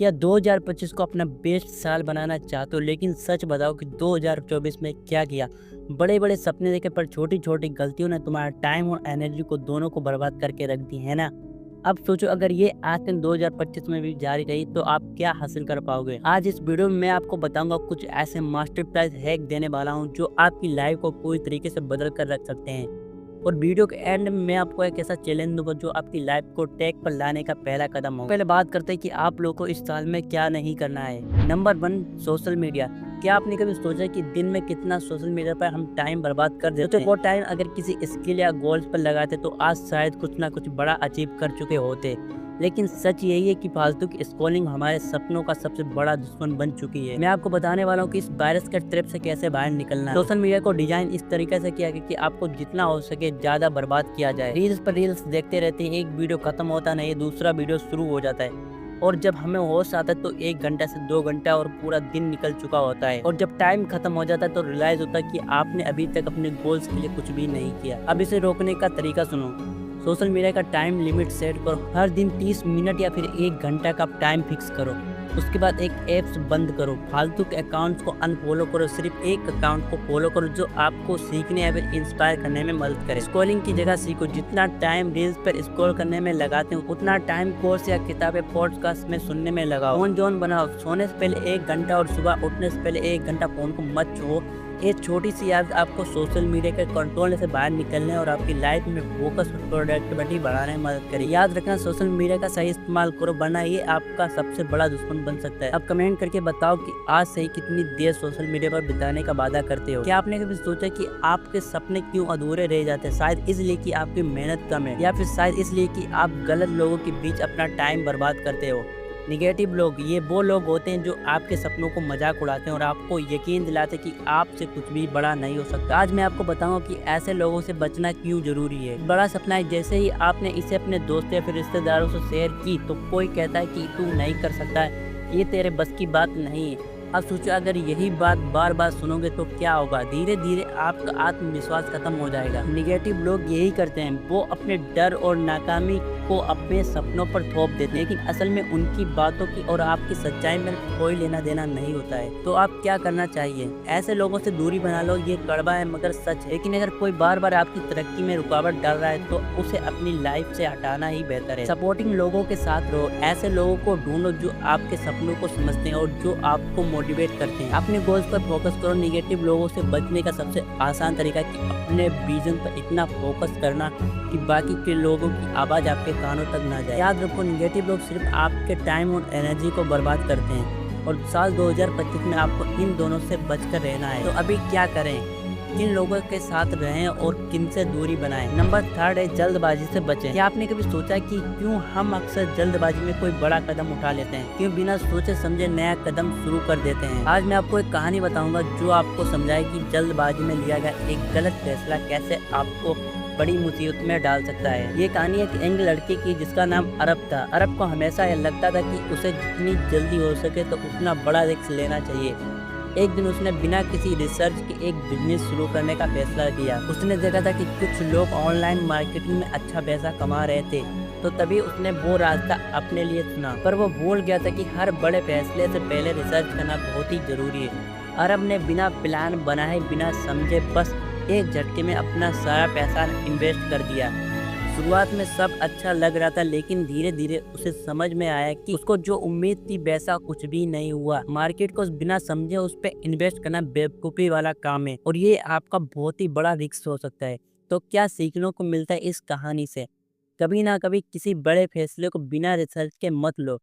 क्या 2025 को अपना बेस्ट साल बनाना चाहते हो, लेकिन सच बताओ कि 2024 में क्या किया। बड़े बड़े सपने देखे पर छोटी छोटी गलतियों ने तुम्हारा टाइम और एनर्जी को दोनों को बर्बाद करके रख दी है ना। अब सोचो, अगर ये आदतें 2025 में भी जारी रही तो आप क्या हासिल कर पाओगे। आज इस वीडियो में मैं आपको बताऊंगा कुछ ऐसे मास्टर क्लास हैक देने वाला हूँ जो आपकी लाइफ को पूरी तरीके से बदल कर रख सकते हैं। और वीडियो के एंड में मैं आपको एक ऐसा चैलेंज दूंगा जो आपकी लाइफ को ट्रैक पर लाने का पहला कदम हो। पहले बात करते हैं कि आप लोगों को इस साल में क्या नहीं करना है। Number 1, social media. क्या आपने कभी सोचा कि दिन में कितना सोशल मीडिया पर हम टाइम बर्बाद कर देते हैं। वो टाइम अगर किसी स्किल या गोल्स पर लगाते तो आज शायद कुछ ना कुछ बड़ा अचीव कर चुके होते। लेकिन सच यही है कि फालतू की स्क्रॉलिंग हमारे सपनों का सबसे बड़ा दुश्मन बन चुकी है। मैं आपको बताने वाला हूँ कि इस वायरस के ट्रैप से कैसे बाहर निकलना है। सोशल मीडिया को डिजाइन इस तरीके से किया गया कि आपको जितना हो सके ज्यादा बर्बाद किया जाए। रील्स पर रील्स देखते रहते हैं, एक वीडियो खत्म होता नहीं, दूसरा वीडियो शुरू हो जाता है। और जब हमें होश आता है तो 1 घंटा से 2 घंटा और पूरा दिन निकल चुका होता है। और जब टाइम खत्म हो जाता है तो रियलाइज होता है कि आपने अभी तक अपने गोल्स के लिए कुछ भी नहीं किया। अब इसे रोकने का तरीका सुनो। सोशल मीडिया का टाइम लिमिट सेट करो। हर दिन 30 मिनट या फिर 1 घंटा का टाइम फिक्स करो। उसके बाद एक ऐप्स बंद करो, फालतू के अकाउंट्स को अनफॉलो करो। सिर्फ एक अकाउंट को फॉलो करो जो आपको सीखने या फिर इंस्पायर करने में मदद करे। स्क्रॉलिंग की जगह सीखो। जितना टाइम रील्स पर स्क्रॉल करने में लगाते हो उतना टाइम कोर्स या किताबें पॉडकास्ट में सुनने में लगाओ। फोन जोन बनाओ। सोने से पहले 1 घंटा और सुबह उठने से पहले 1 घंटा फोन को मत छुओ। ये छोटी सी आदत आपको सोशल मीडिया के कंट्रोल से बाहर निकलने और आपकी लाइफ में फोकस और प्रोडक्टिविटी बढ़ाने में मदद करे। याद रखना, सोशल मीडिया का सही इस्तेमाल करो वरना ये आपका सबसे बड़ा दुश्मन बन सकता है। अब कमेंट करके बताओ कि आज से ही कितनी देर सोशल मीडिया पर बिताने का वादा करते हो। क्या आपने कभी सोचा कि आपके सपने क्यों अधूरे रह जाते हैं? शायद इसलिए कि आपकी मेहनत कम है, या फिर शायद इसलिए कि आप गलत लोगों के बीच अपना टाइम बर्बाद करते हो। निगेटिव लोग, ये वो लोग होते हैं जो आपके सपनों को मजाक उड़ाते हैं और आपको यकीन दिलाते हैं कि आपसे कुछ भी बड़ा नहीं हो सकता। आज मैं आपको बताऊंगा कि ऐसे लोगों से बचना क्यों जरूरी है। बड़ा सपना है, जैसे ही आपने इसे अपने दोस्तों या फिर रिश्तेदारों से शेयर की तो कोई कहता है कि तू नहीं कर सकता है, ये तेरे बस की बात नहीं है। अब सोचो, अगर यही बात बार बार सुनोगे तो क्या होगा। धीरे धीरे आपका आत्मविश्वास खत्म हो जाएगा। निगेटिव लोग यही करते हैं, वो अपने डर और नाकामी को अपने सपनों पर थोप देते हैं, लेकिन असल में उनकी बातों की और आपकी सच्चाई में कोई लेना देना नहीं होता है। तो आप क्या करना चाहिए? ऐसे लोगों से दूरी बना लो। ये कड़वा है मगर सच है। लेकिन अगर कोई बार बार आपकी तरक्की में रुकावट डाल रहा है तो उसे अपनी लाइफ से हटाना ही बेहतर है। सपोर्टिंग लोगों के साथ रहो। ऐसे लोगों को ढूंढो जो आपके सपनों को समझते हैं और जो आपको मोटिवेट करते हैं। अपने गोल्स पर फोकस करो। निगेटिव लोगों से बचने का सबसे आसान तरीका है कि अपने विजन पर इतना फोकस करना कि बाकी के लोगों की आवाज आपके कानों तक ना जाए। याद रखो, निगेटिव लोग सिर्फ आपके टाइम और एनर्जी को बर्बाद करते हैं और साल 2025 में आपको इन दोनों से बचकर रहना है। तो अभी क्या करें? किन लोगों के साथ रहें और किन से दूरी बनाएं। नंबर 3 है, जल्दबाजी से बचें। क्या आपने कभी सोचा कि क्यों हम अक्सर जल्दबाजी में कोई बड़ा कदम उठा लेते हैं? क्यों बिना सोचे समझे नया कदम शुरू कर देते हैं? आज मैं आपको एक कहानी बताऊंगा जो आपको समझाए कि जल्दबाजी में लिया गया एक गलत फैसला कैसे आपको बड़ी मुसीबत में डाल सकता है। ये कहानी एक यंग लड़के की जिसका नाम अरब था। अरब को हमेशा यह लगता था कि उसे जितनी जल्दी हो सके तो उतना बड़ा रिस्क लेना चाहिए। एक दिन उसने बिना किसी रिसर्च के एक बिजनेस शुरू करने का फैसला किया। उसने देखा था कि कुछ लोग ऑनलाइन मार्केटिंग में अच्छा पैसा कमा रहे थे, तो तभी उसने वो रास्ता अपने लिए चुना। पर वो भूल गया था कि हर बड़े फैसले से पहले रिसर्च करना बहुत ही जरूरी है। अरब ने बिना प्लान बनाए, बिना समझे, बस एक झटके में अपना सारा पैसा इन्वेस्ट कर दिया। शुरुआत में सब अच्छा लग रहा था, लेकिन धीरे धीरे उसे समझ में आया कि उसको जो उम्मीद थी वैसा कुछ भी नहीं हुआ। मार्केट को बिना समझे उस पर इन्वेस्ट करना बेवकूफ़ी वाला काम है और ये आपका बहुत ही बड़ा रिस्क हो सकता है। तो क्या सीखने को मिलता है इस कहानी से? कभी ना कभी किसी बड़े फैसले को बिना रिसर्च के मत लो।